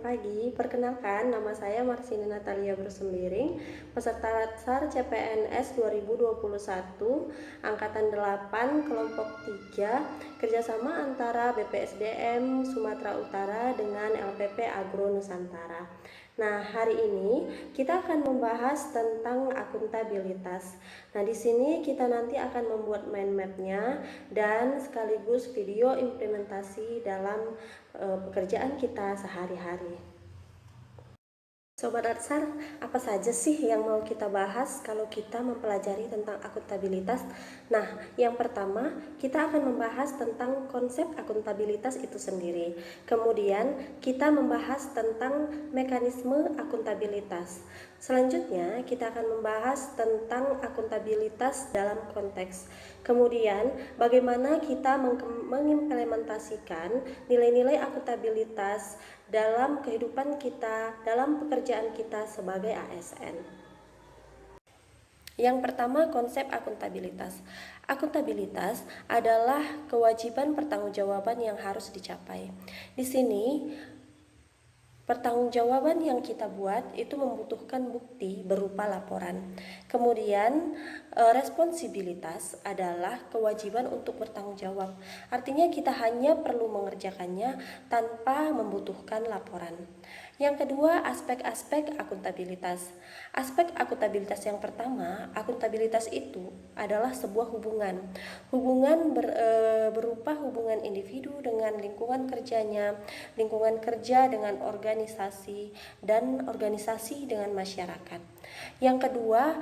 pagi. Perkenalkan, nama saya Marsini Natalia Bersembiring, peserta Latsar CPNS 2021, Angkatan 8, Kelompok 3, kerjasama antara BPSDM Sumatera Utara dengan LPP Agro Nusantara. Nah, hari ini kita akan membahas tentang akuntabilitas. Nah, di sini kita nanti akan membuat mind map-nya dan sekaligus video implementasi dalam pekerjaan kita sehari-hari. Sobat Arsar, apa saja sih yang mau kita bahas kalau kita mempelajari tentang akuntabilitas? Nah, yang pertama, kita akan membahas tentang konsep akuntabilitas itu sendiri. Kemudian, kita membahas tentang mekanisme akuntabilitas. Selanjutnya, kita akan membahas tentang akuntabilitas dalam konteks. Kemudian, bagaimana kita mengimplementasikan nilai-nilai akuntabilitas dalam kehidupan kita, dalam pekerjaan kita sebagai ASN. Yang pertama, konsep akuntabilitas. Akuntabilitas adalah kewajiban pertanggungjawaban yang harus dicapai. Di sini, pertanggungjawaban yang kita buat itu membutuhkan bukti berupa laporan. Kemudian responsibilitas adalah kewajiban untuk bertanggung jawab. Artinya kita hanya perlu mengerjakannya tanpa membutuhkan laporan. Yang kedua, aspek-aspek akuntabilitas. Aspek akuntabilitas yang pertama, akuntabilitas itu adalah sebuah hubungan. Hubungan berupa hubungan individu dengan lingkungan kerjanya, lingkungan kerja dengan organisasi, dan organisasi dengan masyarakat. Yang kedua,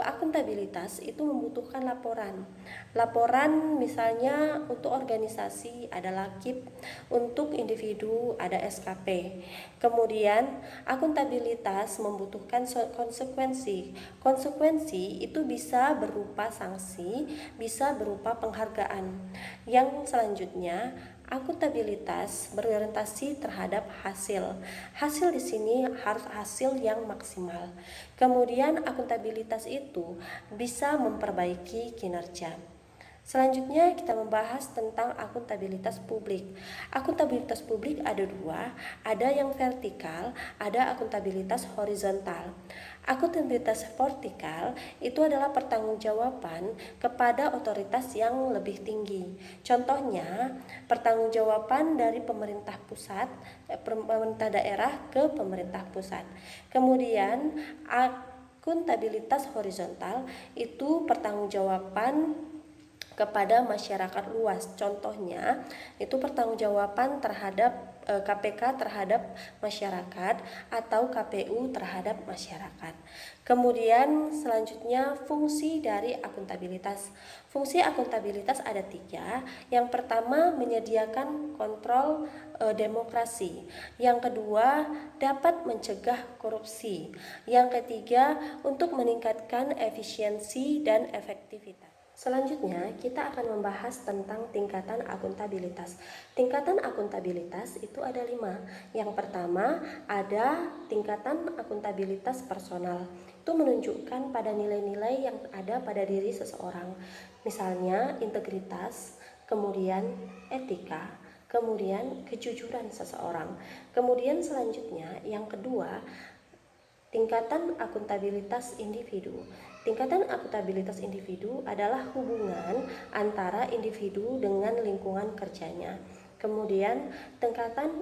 akuntabilitas itu membutuhkan laporan. Laporan misalnya untuk organisasi adalah KIP, untuk individu ada SKP. Kemudian akuntabilitas membutuhkan konsekuensi. Konsekuensi itu bisa berupa sanksi, bisa berupa penghargaan. Yang selanjutnya, akuntabilitas berorientasi terhadap hasil. Hasil di sini harus hasil yang maksimal. Kemudian akuntabilitas itu bisa memperbaiki kinerja. Selanjutnya kita membahas tentang akuntabilitas publik. Akuntabilitas publik ada dua, ada yang vertikal, ada akuntabilitas horizontal. Akuntabilitas vertikal itu adalah pertanggungjawaban kepada otoritas yang lebih tinggi. Contohnya, pertanggungjawaban dari pemerintah pusat, pemerintah daerah ke pemerintah pusat. Kemudian akuntabilitas horizontal itu pertanggungjawaban kepada masyarakat luas. Contohnya, itu pertanggungjawaban terhadap KPK terhadap masyarakat atau KPU terhadap masyarakat. Kemudian selanjutnya fungsi dari akuntabilitas. Fungsi akuntabilitas ada tiga. Yang pertama, menyediakan kontrol demokrasi. Yang kedua, dapat mencegah korupsi. Yang ketiga, untuk meningkatkan efisiensi dan efektivitas. Selanjutnya, kita akan membahas tentang tingkatan akuntabilitas. Tingkatan akuntabilitas itu ada 5. Yang pertama, ada tingkatan akuntabilitas personal. Itu menunjukkan pada nilai-nilai yang ada pada diri seseorang. Misalnya, integritas, kemudian etika, kemudian kejujuran seseorang. Kemudian selanjutnya, yang kedua, tingkatan akuntabilitas individu. Tingkatan akuntabilitas individu adalah hubungan antara individu dengan lingkungan kerjanya. Kemudian tingkatan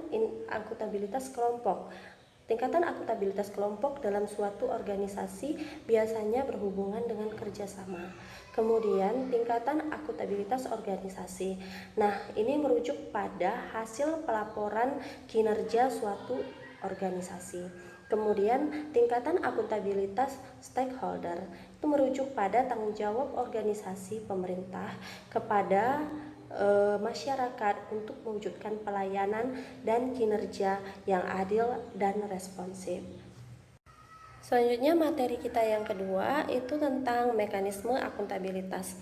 akuntabilitas kelompok. Tingkatan akuntabilitas kelompok dalam suatu organisasi biasanya berhubungan dengan kerjasama. Kemudian tingkatan akuntabilitas organisasi. Nah, ini merujuk pada hasil pelaporan kinerja suatu organisasi. Kemudian tingkatan akuntabilitas stakeholder itu merujuk pada tanggung jawab organisasi pemerintah kepada masyarakat untuk mewujudkan pelayanan dan kinerja yang adil dan responsif. Selanjutnya materi kita yang kedua itu tentang mekanisme akuntabilitas.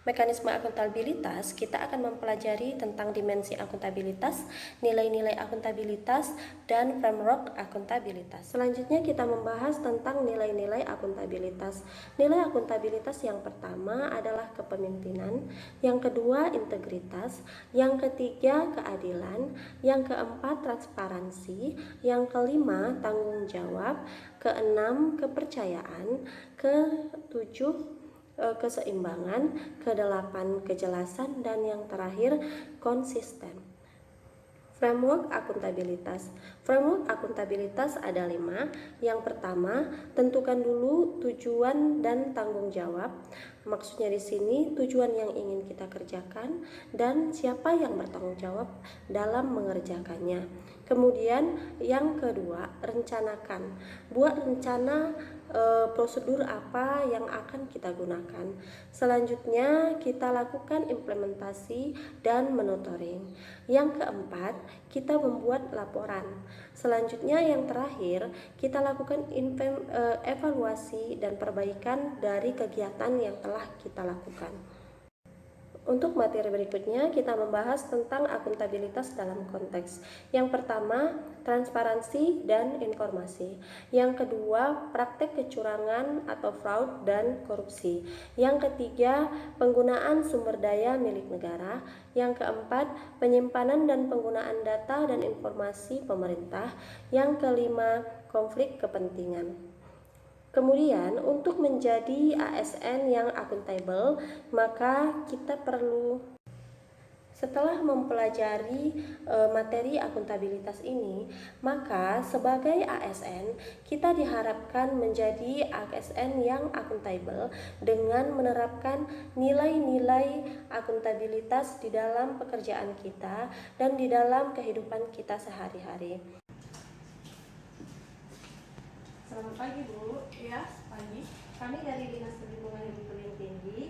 Mekanisme akuntabilitas, kita akan mempelajari tentang dimensi akuntabilitas, nilai-nilai akuntabilitas, dan framework akuntabilitas. Selanjutnya kita membahas tentang nilai-nilai akuntabilitas. Nilai akuntabilitas yang pertama adalah kepemimpinan, yang kedua integritas, yang ketiga keadilan, yang keempat transparansi, yang kelima tanggung jawab, keenam kepercayaan, ketujuh keseimbangan, kedelapan kejelasan, dan yang terakhir konsisten. Framework akuntabilitas. Framework akuntabilitas ada 5. Yang pertama, tentukan dulu tujuan dan tanggung jawab. Maksudnya di sini tujuan yang ingin kita kerjakan dan siapa yang bertanggung jawab dalam mengerjakannya. Kemudian yang kedua, rencanakan. Buat rencana prosedur apa yang akan kita gunakan. Selanjutnya kita lakukan implementasi dan monitoring. Yang keempat, kita membuat laporan. Selanjutnya yang terakhir, kita lakukan evaluasi dan perbaikan dari kegiatan yang telah kita lakukan. Untuk materi berikutnya, kita membahas tentang akuntabilitas dalam konteks. Yang pertama, transparansi dan informasi. Yang kedua, praktek kecurangan atau fraud dan korupsi. Yang ketiga, penggunaan sumber daya milik negara. Yang keempat, penyimpanan dan penggunaan data dan informasi pemerintah. Yang kelima, konflik kepentingan. Kemudian untuk menjadi ASN yang akuntabel, maka kita perlu setelah mempelajari materi akuntabilitas ini, maka sebagai ASN kita diharapkan menjadi ASN yang akuntabel dengan menerapkan nilai-nilai akuntabilitas di dalam pekerjaan kita dan di dalam kehidupan kita sehari-hari. Selamat pagi Bu. Iya, pagi. Kami dari Dinas Perhubungan Ibu Tebing Tinggi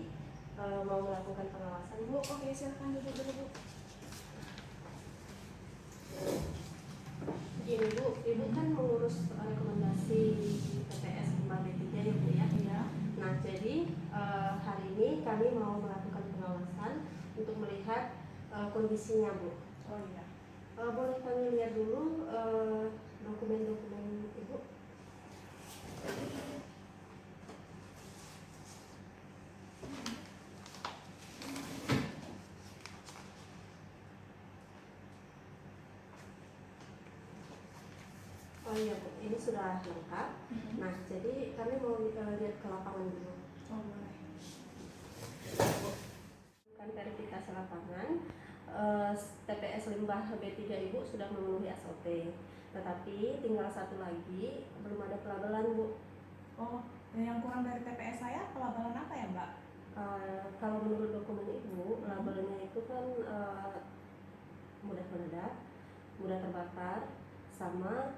mau melakukan pengawasan Bu. Oke, silakan duduk dulu, Bu. Gini Bu, Ibu kan mengurus rekomendasi TPS 5B3 ya Bu ya. Iya. Nah jadi hari ini kami mau melakukan pengawasan untuk melihat kondisinya Bu. Oh iya. Boleh kami lihat dulu dokumen-dokumen Ibu? Oh iya Bu, ini sudah lengkap. Nah, jadi kami mau lihat ke lapangan dulu. Oh boleh. Kan verifikasi lapangan, TPS Limbah B3 Ibu sudah memenuhi SOP. Tetapi tinggal satu lagi, belum ada pelabelan Bu. Oh, yang kurang dari TPS saya pelabelan apa ya Mbak? Kalau menurut dokumen Ibu, labelnya itu kan mudah meledak, mudah terbakar, sama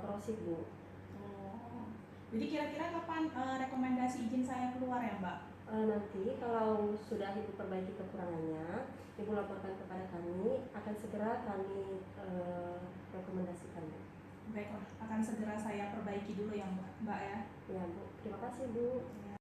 korosif Bu. Oh, jadi kira-kira kapan rekomendasi izin saya keluar ya Mbak? Nanti kalau sudah Ibu perbaiki kekurangannya, Ibu laporkan kepada kami, akan segera kami rekomendasikan Bu. Baiklah, akan segera saya perbaiki dulu ya Mbak ya. Ya Bu, terima kasih Bu. Ya.